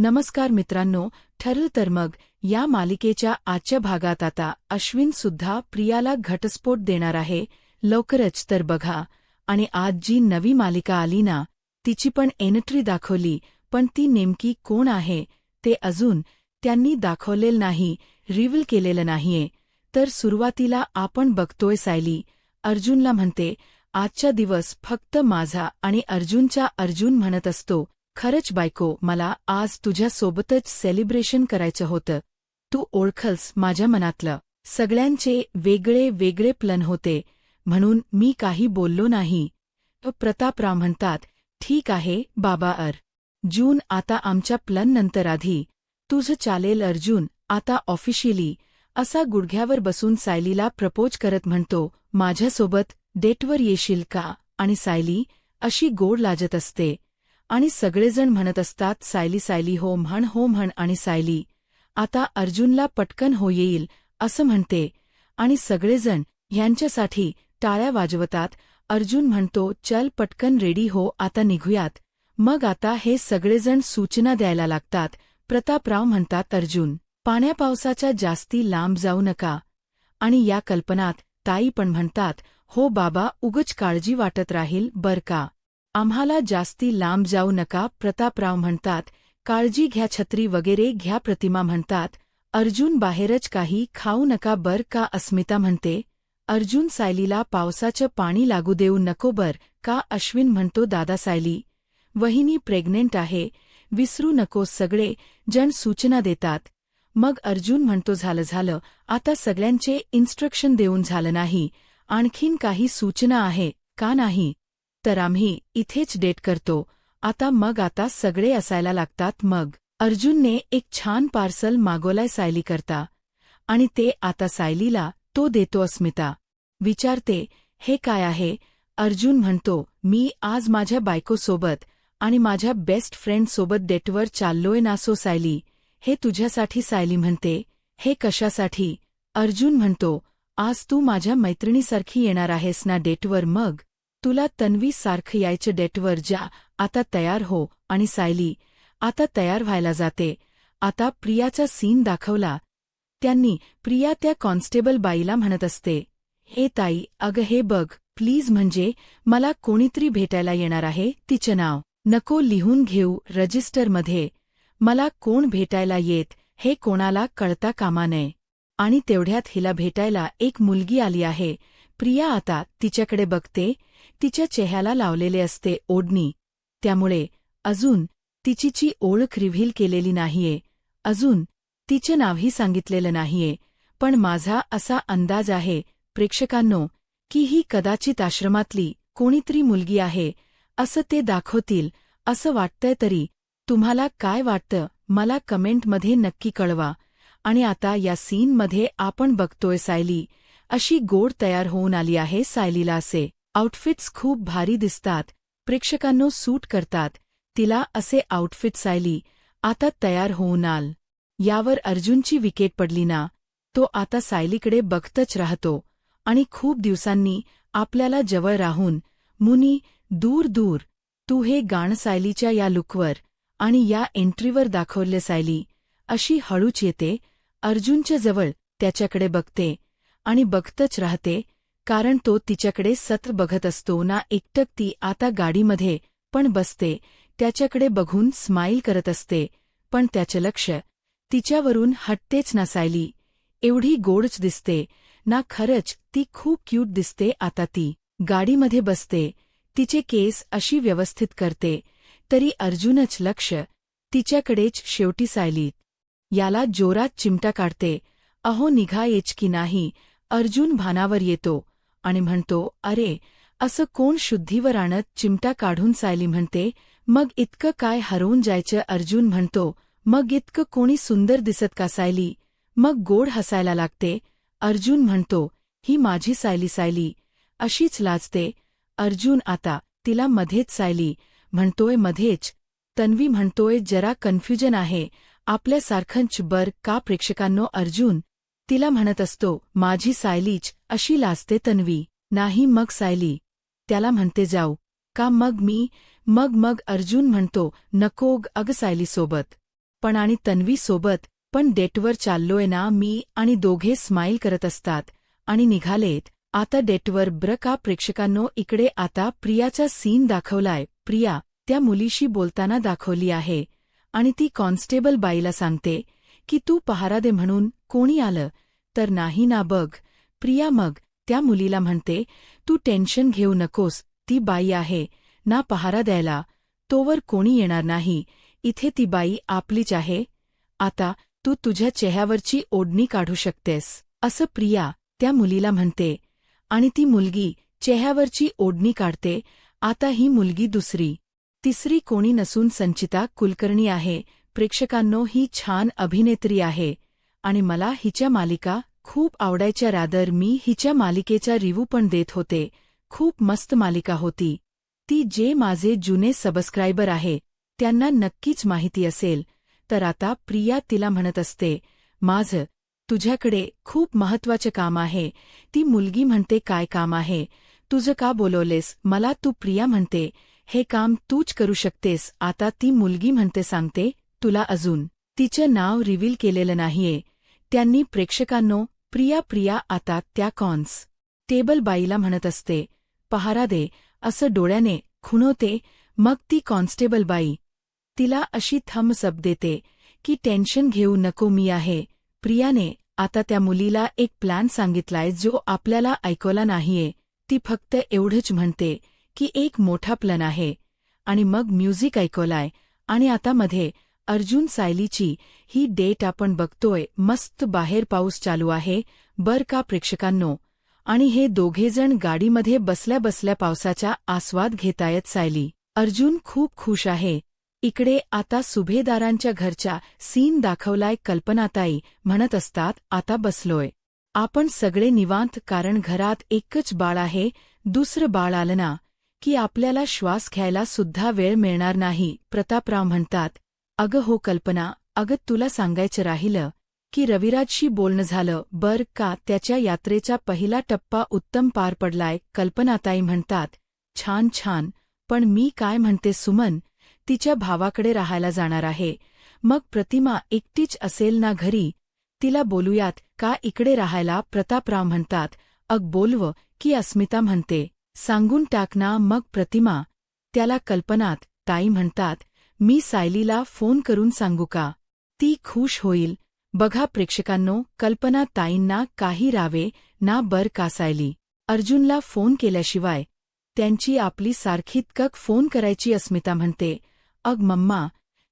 नमस्कार मित्रांनो, ठरलं तर मग या मालिकेच्या आजच्या भागात आता अश्विन सुद्धा प्रियाला घटस्फोट देणार आहे. लवकरच तर बघा. आणि आज जी नवी मालिका आली ना, तिची पण एंट्री दाखवली, पण ती नेमकी कोण आहे ते अजून त्यांनी दाखवलेलं नाही, रिव्हील केलेलं नाहीये. तर सुरुवातीला आपण बघतोय सायली अर्जुनला म्हणते, आजचा दिवस फक्त माझा आणि अर्जुनचा. अर्जुन म्हणत असतो, खरंच बायको, मला आज तुझ्यासोबतच सेलिब्रेशन करायचं होतं. तू ओळखलस माझ्या मनातलं. सगळ्यांचे वेगळे वेगळे प्लन होते, म्हणून मी काही बोललो नाही. प्रतापराव म्हणतात, ठीक आहे बाबा अर्जुन, आता आमच्या प्लन नंतर आधी तुझं चालेल. अर्जुन आता ऑफिशियली असा गुडघ्यावर बसून सायलीला प्रपोज करत म्हणतो, माझ्यासोबत डेटवर येशील का? आणि सायली अशी गोड लाजत असते आणि सगळेजण म्हणत असतात, सायली सायली हो म्हण. आणि सायली आता अर्जुनला पटकन हो येईल असं म्हणते आणि सगळेजण ह्यांच्यासाठी टाळ्या वाजवतात. अर्जुन म्हणतो, चल पटकन रेडी हो, आता निघूयात. मग आता हे सगळेजण सूचना द्यायला लागतात. प्रतापराव म्हणतात, अर्जुन पाण्यापावसाच्या जास्ती लांब जाऊ नका. आणि या कल्पनात ताई पण म्हणतात, हो बाबा, उगच काळजी वाटत राहील बर का, आम्हाला जास्ती लांब जाऊ नका. प्रतापराव म्हणतात, काळजी घ्या, छत्री वगैरे घ्या. प्रतिमा म्हणतात, अर्जुन बाहेरच काही खाऊ नका बर का. अस्मिता म्हणते, अर्जुन सायलीला पावसाचं पाणी लागू देऊ नको बर का. अश्विन म्हणतो, दादा सायली वहिनी प्रेग्नेंट आहे, विसरू नको. सगळे जण सूचना देतात. मग अर्जुन म्हणतो, झालं, आता सगळ्यांचे इन्स्ट्रक्शन देऊन झालं नाही, आणखीन काही सूचना आहे का? नाही तर आम्ही इथेच डेट करतो आता. मग आता सगळे असायला लागतात. मग अर्जुनने एक छान पार्सल मागवलाय सायली करता आणि ते आता सायलीला तो देतो. अस्मिता विचारते, हे काय आहे? अर्जुन म्हणतो, मी आज माझ्या बायकोसोबत आणि माझ्या बेस्ट फ्रेंडसोबत डेटवर चाललोय ना. सो सायली, हे तुझ्यासाठी. सायली म्हणते, हे कशासाठी? अर्जुन म्हणतो, आज तू माझ्या मैत्रिणीसारखी येणार आहेस ना डेटवर, मग तुला तन्वी सारखं यायचं डेटवर. जा आता तयार हो. आणि सायली आता तयार व्हायला जाते. आता प्रियाचा सीन दाखवला. त्यांनी प्रिया त्या कॉन्स्टेबल बाईला म्हणत असते, हे ताई, अगं हे बघ प्लीज, म्हणजे मला कोणीतरी भेटायला येणार आहे. तिचं नाव नको लिहून घेऊ रजिस्टरमध्ये. मला कोण भेटायला येत हे कोणाला कळता कामा नये. आणि तेवढ्यात हिला भेटायला एक मुलगी आली आहे. प्रिया आता तिच्याकडे बघते. तिच्या चेहऱ्याला लावलेले असते ओढणी, त्यामुळे अजून तिचीची ओळख रिव्हील केलेली नाहीये, अजून तिचं नावही सांगितलेलं नाहीये. पण माझा असा अंदाज आहे प्रेक्षकांनो, की ही कदाचित आश्रमातली कोणीतरी मुलगी आहे, असं ते दाखवतील असं वाटतंय. तरी तुम्हाला काय वाटतं मला कमेंटमध्ये नक्की कळवा. आणि आता या सीनमध्ये आपण बघतोय सायली अशी गोड तयार होऊन आली आहे. सायलीला असे आउटफिट्स खूप भारी दिसतात, प्रेक्षकांनो सूट करतात तिला असे आउटफिट. सायली आता तयार होऊन आल. यावर अर्जुनची विकेट पडली ना. तो आता सायलीकडे बघतच राहतो आणि खूप दिवसांनी आपल्याला जवळ राहून मुनी दूर दूर. तू हे गाणं सायलीच्या या लुकवर आणि या एंट्रीवर दाखवलं. सायली अशी हळूच येते अर्जुनच्या जवळ, त्याच्याकडे बघते आणि बघतच राहते, कारण तो तिच्याकडे सतत बघत असतो ना. एकटक ती आता गाडीमध्ये पण बसते, त्याच्याकडे बघून स्माईल करत असते, पण त्याचं लक्ष तिच्यावरून हटतेच ना. सायली एवढी गोडच दिसते ना, खरंच ती खूप क्यूट दिसते. आता ती गाडीमध्ये बसते, तिचे केस अशी व्यवस्थित करते, तरी अर्जुनच लक्ष तिच्याकडेच. शेवटी सायली याला जोरात चिमटा काढते. अहो निघायच की नाही? अर्जुन भानावर येतो आणि म्हणतो, अरे असं कोण शुद्धीवर आणत चिमटा काढून? सायली म्हणते, मग इतकं काय हरवून जायचं? अर्जुन म्हणतो, मग इतकं कोणी सुंदर दिसत का? सायली मग गोड हसायला लागते. अर्जुन म्हणतो, ही माझी सायली. सायली अशीच लाजते. अर्जुन आता तिला मध्येच. सायली म्हणतोय मध्येच. तन्वी म्हणतोय, जरा कन्फ्युजन आहे आपल्यासारखंच बर का. प्रेक्षकांनो अर्जुन तिला म्हणत असतो, माझी सायलीच अशी लाजते. तन्वी नाही. मग सायली त्याला म्हणते, जाऊ का मग मी? मग अर्जुन म्हणतो, नको अग सायलीसोबत पण आणि तन्वी सोबत पण डेटवर चाललोय ना मी आणि दोघे स्माईल करत असतात आणि निघालेत आता डेटवर का प्रेक्षकांनो इकडे आता प्रियाचा सीन दाखवलाय प्रिया त्या मुलीशी बोलताना दाखवली आहे आणि ती कॉन्स्टेबल बाईला सांगते की तू पहारा दे म्हणून कोणी आलं तर नाही ना बघ प्रिया मग त्या मुलीला म्हणते तू टेन्शन घेऊ नकोस ती बाई आहे ना पहारा द्यायला तोवर कोणी येणार नाही इथे ती बाई आपलीच आहे आता तू तुझ्या चेहऱ्यावरची ओढणी काढू शकतेस असं प्रिया त्या मुलीला म्हणते आणि ती मुलगी चेहऱ्यावरची ओढणी काढते आता ही मुलगी दुसरी तिसरी कोणी नसून संचिता कुलकर्णी आहे प्रेक्षकांनो ही छान अभिनेत्री आहे आणि मला हिच्या मालिका खूप आवडायच्या रादर मी हिच्या मालिकेचा रिव्ह्यू पण देत होते खूप मस्त मालिका होती ती जे माझे जुने सबस्क्रायबर आहे त्यांना नक्कीच माहिती असेल तर आता प्रिया तिला म्हणत असते माझं तुझ्याकडे खूप महत्वाचं काम आहे ती मुलगी म्हणते काय काम आहे तुझं का बोलवलेस मला तू प्रिया म्हणते हे काम तूच करू शकतेस आता ती मुलगी म्हणते सांगते तुला अजून तिचं नाव रिव्हील केलेलं नाहीये त्यांनी प्रेक्षकांनो प्रिया आता त्या टेबल बाईला म्हणत असते पहारा दे असं डोळ्याने खुणवते मग ती कॉन्स्टेबल बाई तिला अशी थम्स अप देते की टेन्शन घेऊ नको मी आहे प्रियाने आता त्या मुलीला एक प्लॅन सांगितलाय जो आपल्याला ऐकवला नाहीये ती फक्त एवढंच म्हणते की एक मोठा प्लॅन आहे आणि मग म्युझिक ऐकवलाय आणि आता मध्ये अर्जुन सायलीची ही डेट आपण बघतोय मस्त बाहेर पाऊस चालू आहे का प्रेक्षकांनो आणि हे दोघेजण गाडीमध्ये बसल्या बसल्या पावसाचा आस्वाद घेतायत सायली अर्जुन खूप खुश आहे इकडे आता सुभेदारांच्या घरचा सीन दाखवलाय कल्पनाताई म्हणत असतात आता बसलोय आपण सगळे निवांत कारण घरात एकच बाळ आहे दुसरं बाळ आलं ना की आपल्याला श्वास घ्यायला सुद्धा वेळ मिळणार नाही प्रतापराव म्हणतात अगं हो कल्पना अगं तुला सांगायचं राहिलं की रविराजशी बोलणं झालं का त्याच्या यात्रेचा पहिला टप्पा उत्तम पार पडलाय कल्पनाताई म्हणतात छान पण मी काय म्हणते सुमन तिच्या भावाकडे राहायला जाणार आहे मग प्रतिमा एकटीच असेल ना घरी तिला बोलूयात का इकडे राहायला प्रतापराव म्हणतात बोलव की अस्मिता म्हणते सांगून टाक ना मग प्रतिमा त्याला कल्पनात ताई म्हणतात मी सायलीला फोन करून सांगू का ती खुश होईल बघा प्रेक्षकांनो कल्पना ताईंना काही रावे ना का सायली अर्जुनला फोन केल्याशिवाय त्यांची आपली सारखीत फोन करायची अस्मिता म्हणते मम्मा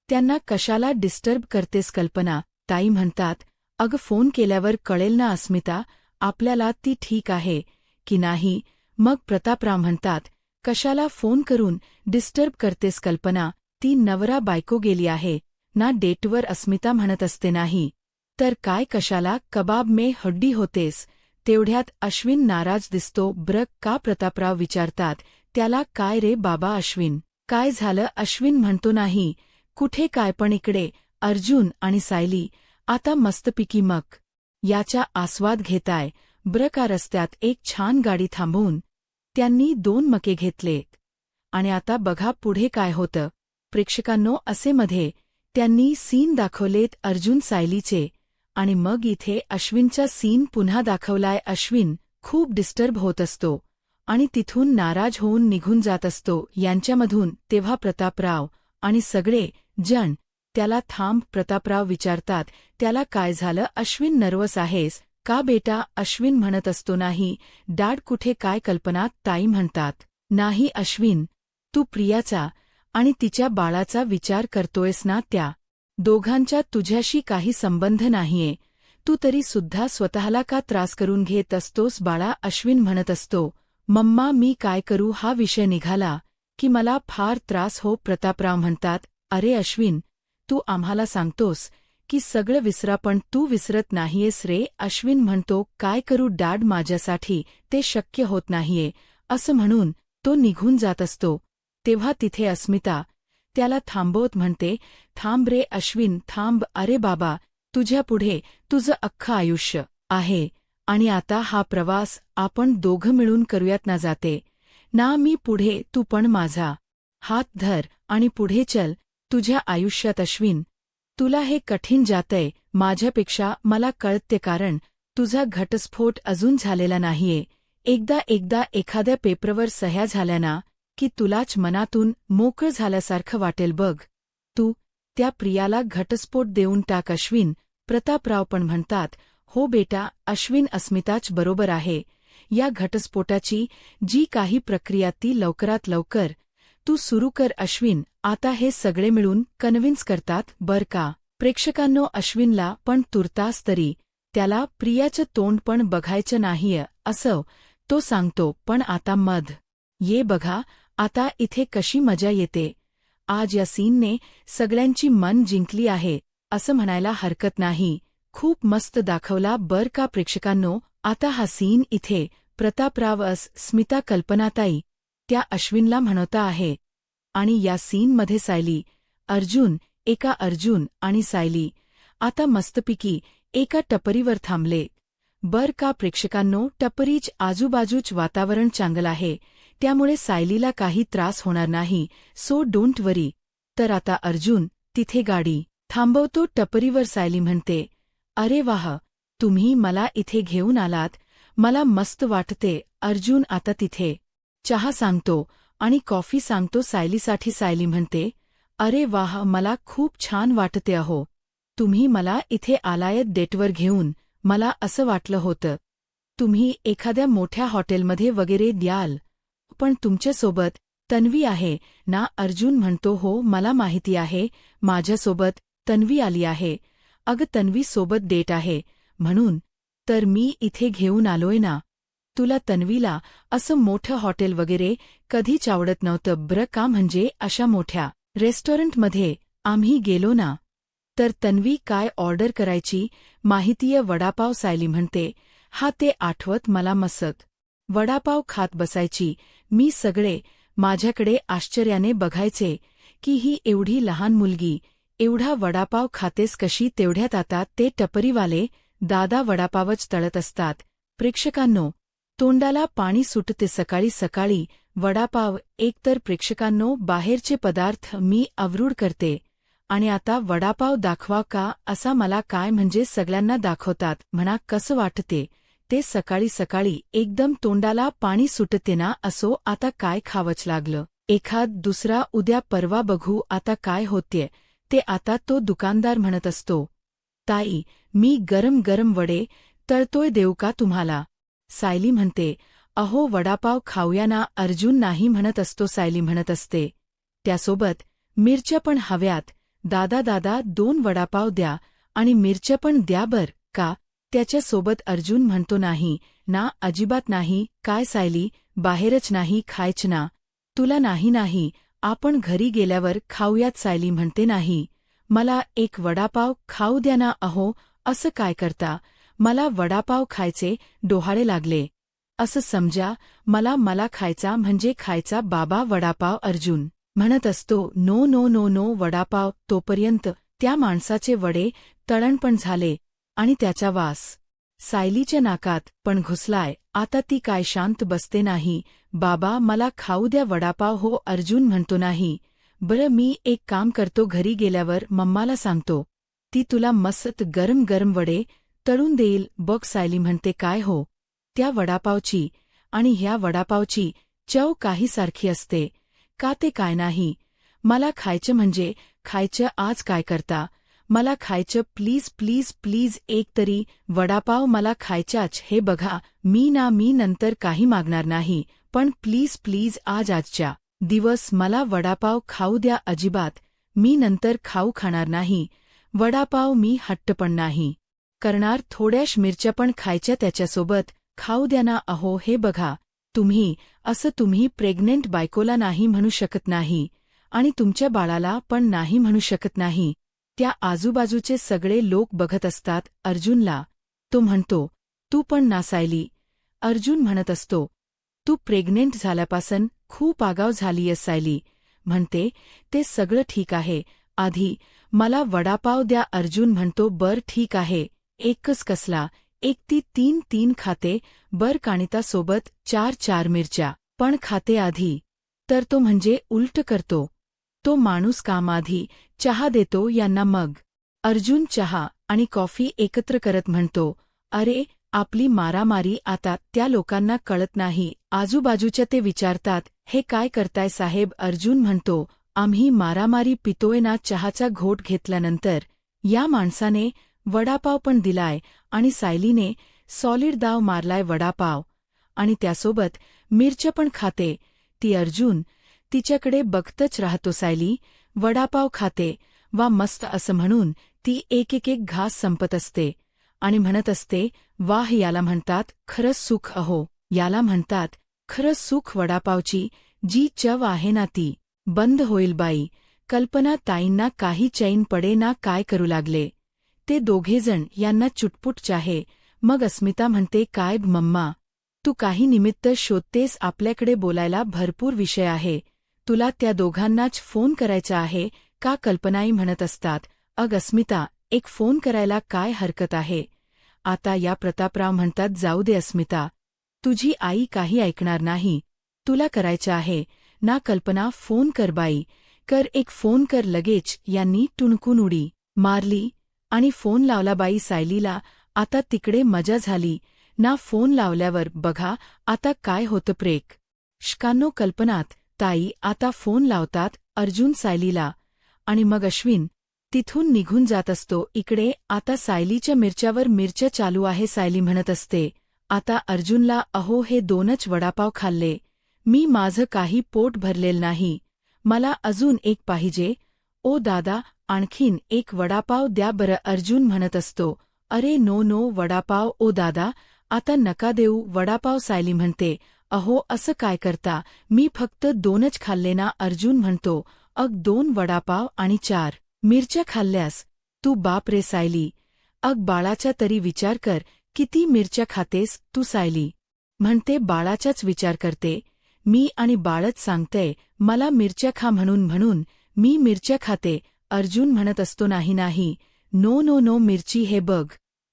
त्यांना कशाला डिस्टर्ब करतेस कल्पना ताई म्हणतात फोन केल्यावर कळेल ना अस्मिता आपल्याला ती ठीक आहे की नाही मग प्रतापराव म्हणतात कशाला फोन करून डिस्टर्ब करतेस कल्पना ती नवरा बायको गेली आहे ना डेटवर अस्मिता म्हणत असते नाही तर काय कशाला कबाब में हड्डी होतेस तेवढ्यात अश्विन नाराज दिसतो का प्रतापराव विचारतात त्याला काय रे बाबा अश्विन काय झालं अश्विन म्हणतो नाही कुठे काय पण इकडे अर्जुन आणि सायली आता मस्तपैकी मग याचा आस्वाद घेताय का रस्त्यात एक छान गाडी थांबवून त्यांनी 2 मके घेतलेत आणि आता बघा पुढे काय होतं प्रेक्षकांनो असे मध्ये त्यांनी सीन दाखवलेत अर्जुन सायलीचे आणि मग इथे अश्विनचा सीन पुन्हा दाखवलाय अश्विन खूप डिस्टर्ब होत असतो आणि तिथून नाराज होऊन निघून जात असतो यांच्यामधून तेव्हा प्रतापराव आणि सगळे जण त्याला थांब प्रतापराव विचारतात त्याला काय झालं अश्विन नर्वस आहेस का बेटा अश्विन म्हणत असतो नाही डॅड कुठे काय कल्पना ताई म्हणतात नाही अश्विन तू प्रियाचा आणि तिच्या बाळाचा विचार करतोयस ना त्या दोघांच्या तुझ्याशी काही संबंध नाहीये तू तरी सुद्धा स्वतःला का त्रास करून घेत असतोस बाळा अश्विन म्हणत असतो मम्मा मी काय करू हा विषय निघाला की मला फार त्रास हो प्रतापराव म्हणतात अरे अश्विन तू आम्हाला सांगतोस की सगळं विसरा पण तू विसरत नाहीयेस रे अश्विन म्हणतो काय करू डॅड माझ्यासाठी ते शक्य होत नाहीये असं म्हणून तो निघून जात असतो तेव्हा तिथे अस्मिता त्याला थांबवत म्हणते थांब रे अश्विन थांब अरे बाबा तुझ्यापुढे तुझं अख्खं आयुष्य आहे आणि आता हा प्रवास आपण दोघं मिळून करूयात ना जाते ना मी पुढे तू पण माझा हात धर आणि पुढे चल तुझ्या आयुष्यात अश्विन तुला हे कठीण जातंय माझ्यापेक्षा मला कळते, कारण तुझा घटस्फोट अजून झालेला नाहीये. एकदा एखाद्या पेपरवर सह्या झाल्या ना की तुलाच मनातून मोकळं झाल्यासारखं वाटेल बघ. तू त्या प्रियाला घटस्फोट देऊन टाक अश्विन. प्रतापराव पण म्हणतात, हो बेटा अश्विन, अस्मिताच बरोबर आहे. या घटस्फोटाची जी काही प्रक्रिया ती लवकरात लवकर तू सुरू कर अश्विन. आता हे सगळे मिळून कन्व्हिन्स करतात बर का. प्रेक्षकांनो, अश्विनला पण तुर्तास तरी त्याला प्रियाचं तोंड पण बघायचं नाहीये असं तो सांगतो. पण आता मध ये बघा, आता इथे कशी मजा येते. आज या सीनने सगळ्यांची मन जिंकली आहे असं म्हणायला हरकत नाही. खूप मस्त दाखवला बर का प्रेक्षकांनो. आता हा सीन इथे प्रतापराव स्मिता कल्पनाताई त्या अश्विनला म्हणता आहे. आणि या सीनमध्ये सायली, अर्जुन आणि सायली आता मस्तपैकी एका टपरीवर थांबले बर का प्रेक्षकांनो. टपरीच आजूबाजूच वातावरण चांगलं आहे, त्यामुळे सायलीला काही त्रास होणार नाही. सो डोंट वरी. तर आता अर्जुन तिथे गाडी थांबवतो टपरीवर. सायली म्हणते, अरे वाह, तुम्ही मला इथे घेऊन आलात, मला मस्त वाटते. अर्जुन आता तिथे चहा सांगतो आणि कॉफी सांगतो सायलीसाठी. सायली म्हणते, अरे वाह, मला खूप छान वाटते अहो. तुम्ही मला इथे आलायत डेटवर घेऊन. मला असं वाटलं होतं तुम्ही एखाद्या मोठ्या हॉटेलमध्ये वगैरे द्याल, पण तुमच्यासोबत तन्वी आहे ना. अर्जुन म्हणतो, हो मला माहिती आहे, माझ्यासोबत तन्वी आली आहे. अगं तन्वी सोबत डेट आहे म्हणून तर मी इथे घेऊन आलोय ना. तुला तन्वीला असं मोठं हॉटेल वगैरे कधीच आवडत नव्हतं बरं का. म्हणजे अशा मोठ्या रेस्टॉरंटमध्ये आम्ही गेलो ना तर तन्वी काय ऑर्डर करायची माहितीय, वडापाव. सायली म्हणते, हा ते आठवत मला मस्त वडापाव खात बसायची मी. सगळे माझ्याकडे आश्चर्याने बघायचे की ही एवढी लहान मुलगी एवढा वडापाव खातेस कशी. तेवढ्यात आता ते टपरीवाले दादा वडापावच तळत असतात. प्रेक्षकांनो, तोंडाला पाणी सुटते सकाळी सकाळी वडापाव. एकतर प्रेक्षकांनो, बाहेरचे पदार्थ मी अवरूढ करते आणि आता वडापाव दाखवा का असा मला काय म्हणजे सगळ्यांना दाखवतात म्हणा. कसं वाटते ते सकाळी सकाळी एकदम तोंडाला पाणी सुटते ना. असो, आता काय खावंच लागलं. एखाद दुसरा उद्या परवा बघू आता काय होतेय ते. आता तो दुकानदार म्हणत असतो, ताई मी गरम गरम वडे तळतोय, देऊ का तुम्हाला. सायली म्हणते, अहो वडापाव खाऊया ना. अर्जुन नाही म्हणत असतो. सायली म्हणत असते, त्यासोबत मिरच्या पण हव्यात. दादा 2 वडापाव द्या आणि मिरच्या पण द्या बर का. त्याच्यासोबत अर्जुन म्हणतो, नाही ना, अजिबात नाही. काय सायली, बाहेरच नाही खायचं ना. तुला नाही, आपण घरी गेल्यावर खाऊयात. सायली म्हणते, नाही, मला एक वडापाव खाऊ द्या ना. अहो असं काय करता, मला वडापाव खायचे डोहाळे लागले असं समजा. मला खायचा म्हणजे खायचा बाबा वडापाव. अर्जुन म्हणत असतो, नो वडापाव. तोपर्यंत त्या माणसाचे वडे तळण पण झाले आणि त्याचा वास सायलीच्या नाकात पण घुसलाय. आता ती काय शांत बसते नाही. बाबा मला खाऊ द्या वडापाव. हो अर्जुन म्हणतो, नाही बरं मी एक काम करतो, घरी गेल्यावर मम्माला सांगतो, ती तुला मस्त गरम गरम वडे तळून देईल बघ. सायली म्हणते, काय हो, त्या वडापावची आणि ह्या वडापावची चव काही सारखी असते का. ते काय नाही, मला खायचं म्हणजे खायचं. आज काय करता, मला खायचं प्लीज एक तरी वडापाव मला खायचाच. हे बघा, मी नंतर काही मागणार नाही, पण प्लीज आजच्या दिवस मला वडापाव खाऊ द्या. अजिबात मी नंतर खाणार नाही वडापाव. मी हट्ट पण नाही करणार. थोड्याश मिरच्या पण खायच्या त्याच्यासोबत. खाऊ द्या ना. अहो हे बघा, तुम्ही प्रेग्नेंट बायकोला नाही म्हणू शकत नाही आणि तुमच्या बाळाला पण नाही म्हणू शकत नाही. त्या आजूबाजूचे सगळे लोक बघत असतात अर्जुनला. तो म्हणतो, तू पण ना सायली. अर्जुन म्हणत असतो, तू प्रेग्नेंट झाल्यापासून खूप आगाव झालीयस. सायली म्हणते, ते सगळं ठीक आहे, आधी मला वडापाव द्या. अर्जुन म्हणतो, बर ठीक आहे, एकच कसला, एक ती 3 खाते बर. कानितासोबत 4 मिरच्या पण खाते आधी. तर तो म्हणजे उलट करतो. तो माणूस काम आधी चहा देतो यांना, मग अर्जुन चहा आणि कॉफी एकत्र करत म्हणतो, अरे आपली मारामारी आता त्या लोकांना कळत नाही. आजूबाजूच्या ते विचारतात, हे काय करताय साहेब. अर्जुन म्हणतो, आम्ही मारामारी पितोय ना. चहाचा घोट घेतल्यानंतर, या माणसाने वडापाव पण दिलाय आणि सायलीने सॉलिड दाव मारलाय वडापाव आणि त्यासोबत मिरच्या पण खाते ती. अर्जुन तिच्याकडे बघतच राहतो. सायली वडापाव खाते, वा मस्त असं म्हणून ती एक घास संपत असते आणि म्हणत असते, वाह याला म्हणतात खरंच सुख. अहो याला म्हणतात खरंच सुख. वडापावची जी चव आहे ना ती बंद होईल बाई. कल्पना ताईंना काही चैन पडे ना. काय करू लागले ते दोघेजण. यांना चुटपुट चाहे. मग अस्मिता म्हणते, काय मम्मा तू काही निमित्त शोधतेस. आपल्याकडे बोलायला भरपूर विषय आहे. तुला त्या दोघांनाच फोन करायचा आहे का. कल्पनाई म्हणत असतात, अग अस्मिता एक फोन करायला काय हरकत आहे. आता या प्रतापराव म्हणतात, जाऊ दे अस्मिता, तुझी आई काही ऐकणार नाही. तुला करायचं आहे ना. कल्पना फोन कर बाई, कर एक फोन कर लगेच. यांनी टुणकून उडी मारली आणि फोन लावला बाई सायलीला. आता तिकडे मजा झाली ना. फोन लावल्यावर बघा आता काय होतं. प्रेक्षकांनो, कल्पनात ताई आता फोन लावतात अर्जुन सायलीला आणि मग अश्विन तिथून निघून जात असतो. इकडे आता सायलीच्या मिरच्यावर मिरच्या चालू आहे. सायली म्हणत असते, आता अर्जुनला, अहो हे 2च वडापाव खाल्ले मी, माझं काही पोट भरलेलं नाही, मला अजून एक पाहिजे. ओ दादा आणखीन एक वडापाव द्या बरं. अर्जुन म्हणत असतो, अरे नो नो वडापाव ओ दादा आता नका देऊ वडापाव. सायली म्हणते, अहो असं काय करता, मी फक्त 2च खाल्ले ना. अर्जुन म्हणतो, अग 2 वडापाव आणि 4 मिरच्या खाल्ल्यास तू बाप रे. सायली, अग बाळाचा तरी विचार कर, किती मिरच्या खातेस तू. सायली म्हणते, बाळाचाच विचार करते मी आणि बाळच सांगतंय मला मिरच्या खा म्हणून, म्हणून मी मिरच्या खाते. अर्जुन म्हणत असतो, नाही नाही, नो नो नो मिरची हे बघ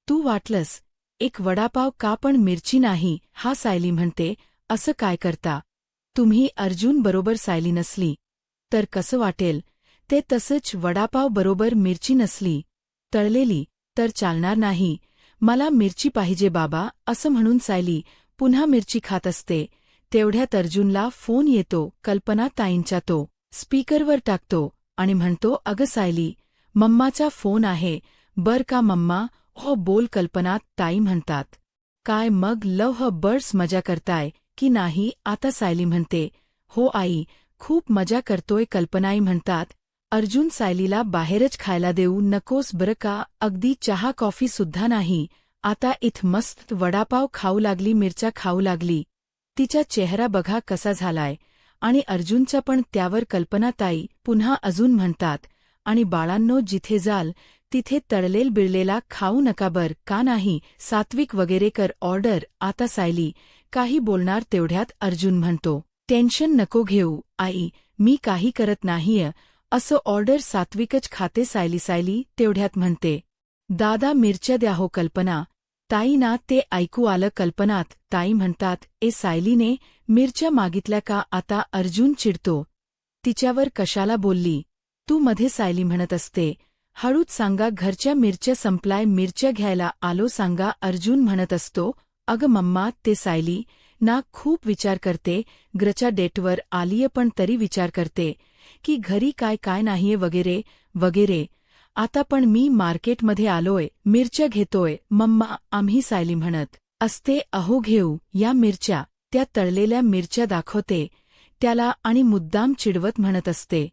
तू, वाटलंस एक वडापाव का पण मिरची नाही. हा सायली म्हणते, असं काय करता तुम्ही. अर्जुन बरोबर सायली नसली तर कसं वाटेल ते तसंच. वडापाव बरोबर मिरची नसली तळलेली तर चालणार नाही. मला मिरची पाहिजे बाबा असं म्हणून सायली पुन्हा मिरची खात असते. तेवढ्यात अर्जुनला फोन येतो. कल्पना ताईंचा तो स्पीकरवर टाकतो आणि म्हणतो, अगं सायली मम्माचा फोन आहे बर का. मम्मा, हो बोल. कल्पना ताई म्हणतात, काय मग लव्ह बर्ड्स मजा करताय की नाही आता. सायली म्हणते, हो आई खूप मजा करतोय. कल्पनाई म्हणतात, अर्जुन सायलीला बाहेरच खायला देऊ नकोस बरं का. अगदी चहा कॉफी सुद्धा नाही. आता इथं मस्त वडापाव खाऊ लागली, मिरच्या खाऊ लागली. तिचा चेहरा बघा कसा झालाय आणि अर्जुनचा पण. त्यावर कल्पनाताई पुन्हा अजून म्हणतात, आणि बाळांनो जिथे जाल तिथे तळलेल बिळलेला खाऊ नका बर का. नाही सात्विक वगैरे कर ऑर्डर. आता सायली काही बोलणार तेवढ्यात अर्जुन म्हणतो, टेन्शन नको घेऊ आई, मी काही करत नाहीय, असं ऑर्डर सात्विकच खाते. सायली तेवढ्यात म्हणते, दादा मिरच्या द्या हो. कल्पना ताई ना ते ऐकू आलं. कल्पनात ताई म्हणतात, ए सायलीने मिरच्या मागितल्या का. आता अर्जुन चिडतो, तिच्यावर कशाला बोलली तू मध्ये. सायली म्हणत असते, हळूच सांगा घरच्या मिरच्या संपलाय, मिरच्या घ्यायला आलो सांगा. अर्जुन म्हणत असतो, अगं मम्मा ते सायली ना खूप विचार करते, ग्रच्या डेटवर आलीय पण तरी विचार करते की घरी काय काय नाहीये वगैरे वगैरे. आता पण मी मार्केटमध्ये आलोय, मिरच्या घेतोय मम्मा आम्ही. सायली म्हणत असते, अहो घेऊ या मिरच्या. त्या तळलेल्या मिरच्या दाखवते त्याला आणि मुद्दाम चिडवत म्हणत असते,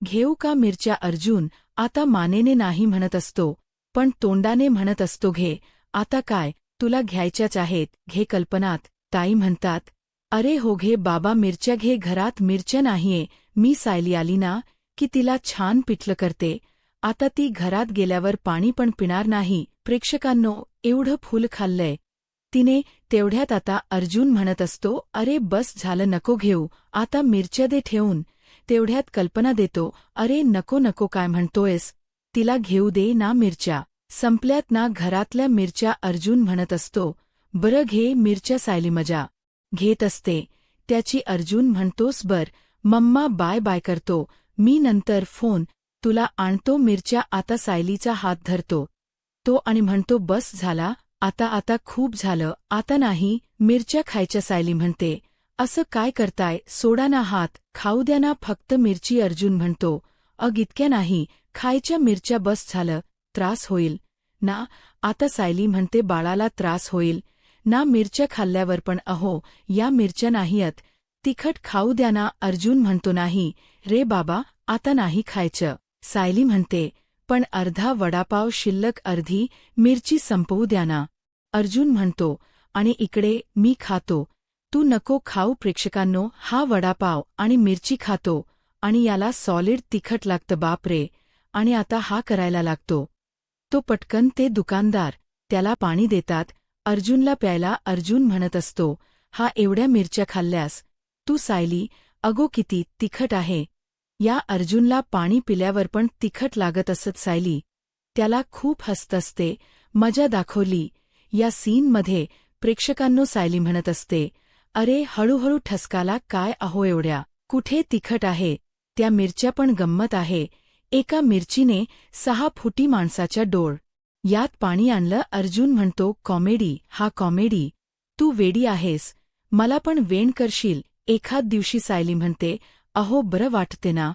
घेऊ का मिरच्या. अर्जुन आता मानेने नाही म्हणत असतो पण तोंडाने म्हणत असतो, घे आता काय तुला घ्यायच्याच आहेत घे. कल्पनात ताई म्हणतात, अरे हो घे बाबा मिरच्या घे, घरात मिरच्या नाहीये मी. सायली आली ना की तिला छान पिठलं करते. आता ती घरात गेल्यावर पाणी पण पिणार नाही. प्रेक्षकांनो, एवढं फुल खाल्लंय तिने. तेवढ्यात आता अर्जुन म्हणत असतो, अरे बस झालं नको घेऊ आता मिरच्या दे ठेवून. तेवढ्यात कल्पना देतो, अरे नको नको काय म्हणतोयस, तिला घेऊ दे ना मिरच्या संपल्यात ना घरातल्या मिरच्या. अर्जुन म्हणत असतो, बरं घे मिरच्या. सायली मजा घेत असते त्याची. अर्जुन म्हणतोस बर मम्मा बाय बाय करतो मी नंतर फोन. तुला आणतो मिरच्या. आता सायलीचा हात धरतो तो आणि म्हणतो, बस झाला आता खूप झालं, आता नाही मिरच्या खायच्या. सायली म्हणते, असं काय करताय, सोडा ना हात, खाऊ द्या ना फक्त मिरची. अर्जुन म्हणतो, इतक्या नाही खायच्या मिरच्या, बस झालं, त्रास होईल ना. आता सायली म्हणते, बाळाला त्रास होईल ना मिरच्या खाल्ल्यावर, पण या मिरच्या नाहीयत तिखट, खाऊ द्या ना. अर्जुन म्हणतो, नाही रे बाबा आता नाही खायचं. सायली म्हणते, पण अर्धा वडापाव शिल्लक, अर्धी मिरची संपवू द्या ना. अर्जुन म्हणतो, आणि इकडे मी खातो, तू नको खाऊ. प्रेक्षकांनो, हा वडापाव आणि मिरची खातो आणि याला सॉलिड तिखट लागतं, बापरे. आणि आता हा करायला लागतो तो पटकन. ते दुकानदार त्याला पाणी देतात अर्जुनला प्यायला. अर्जुन म्हणत असतो, हा एवढ्या मिरच्या खाल्ल्यास तू. सायली, अगो किती तिखट आहे. या अर्जुनला पाणी पिल्यावर पण तिखट लागत असत. सायली त्याला खूप हसत असते, मजा दाखवली या सीनमध्ये. प्रेक्षकांनो, सायली म्हणत असते, अरे हळूहळू ठसकाला काय, एवढ्या कुठे तिखट आहे, त्या मिरच्या पण गंमत आहे. एका मिरचीने 6 फुटी माणसाच्या डोळ यात पाणी आणलं. अर्जुन म्हणतो, कॉमेडी, हा कॉमेडी, तू वेडी आहेस, मला पण वेण करशील एखाद दिवशी. सायली म्हणते, बरं वाटते ना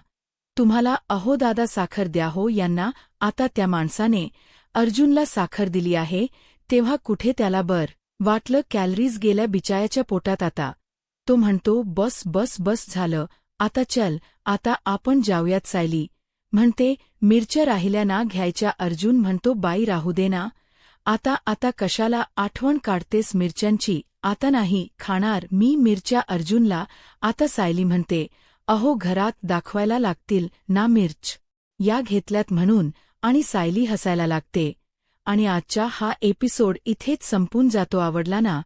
तुम्हाला, दादा साखर द्या यांना. आता त्या माणसाने अर्जुनला साखर दिली आहे तेव्हा कुठे त्याला बरं वाटलं, कॅलरीज गेल्या बिचायाच्या पोटात. आता तो म्हणतो, बस बस बस झालं, आता चल, आता आपण जाऊयात. सायली म्हणते, मिरच्या राहिल्या ना घ्यायच्या. अर्जुन म्हणतो, बाई राहू दे ना, आता कशाला आठवण काढतेस मिरच्यांची, आता नाही खाणार मी मिरच्या. अर्जुनला आता सायली म्हणते, घरात दाखवायला लागतील ना मिर्च, या घेतल्यात म्हणून. आणि सायली हसायला लागते. आणि आजचा हा एपिसोड इथेच संपून जातो. आवडला ना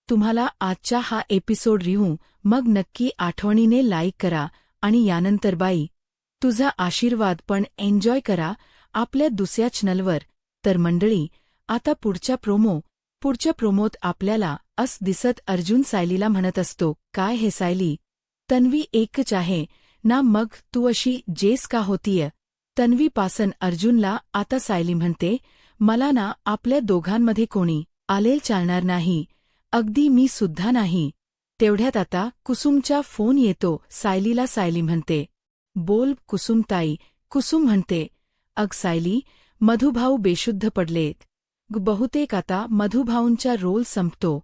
तुम्हाला आजचा हा एपिसोड रिहू, मग नक्की आठवणीने लाईक करा. आणि यानंतर बाई तुझा आशीर्वाद पण एन्जॉय करा आपल्या दुसऱ्या चॅनलवर. तर मंडळी, आता पुढच्या प्रोमोत आपल्याला दिसत अर्जुन सायलीला म्हणत असतो, काय हे सायली, तन्वी एकच आहे ना, मग तू अशी जेस का होतीय तन्वीपासन. अर्जुनला आता सायली म्हणते, मला ना आपल्या दोघांमध्ये कोणी आलेल चालणार नाही, अगदी मी सुद्धा नाही. तेवढ्यात आता कुसुमचा फोन येतो सायलीला. सायली म्हणते, बोल कुसुमताई. कुसुम म्हणते, सायली, मधुभाऊ बेशुद्ध पडलेत. बहुतेक आता मधुभाऊंचा रोल संपतो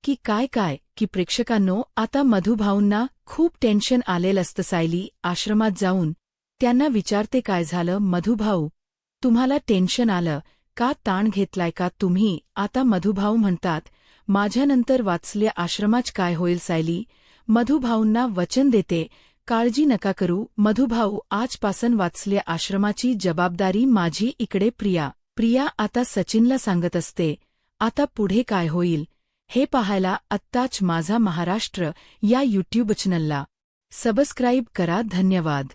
की काय की प्रेक्षकांनो, आता मधुभाऊंना खूप टेन्शन आलेलं असतं. सायली आश्रमात जाऊन त्यांना विचारते, काय झालं मधुभाऊ, तुम्हाला टेन्शन आलं का, ताण घेतलाय का तुम्ही. आता मधुभाऊ म्हणतात, माझ्यानंतर वाचल्या आश्रमाच काय होईल. सायली मधुभाऊंना वचन देते, काळजी नका करू मधुभाऊ, आजपासून वाचल्या आश्रमाची जबाबदारी माझी. इकडे प्रिया आता सचिनला सांगत असते, आता पुढे काय होईल हे पाहायला आत्ताच माझा महाराष्ट्र या यूट्यूब चॅनलला सबस्क्राईब करा. धन्यवाद.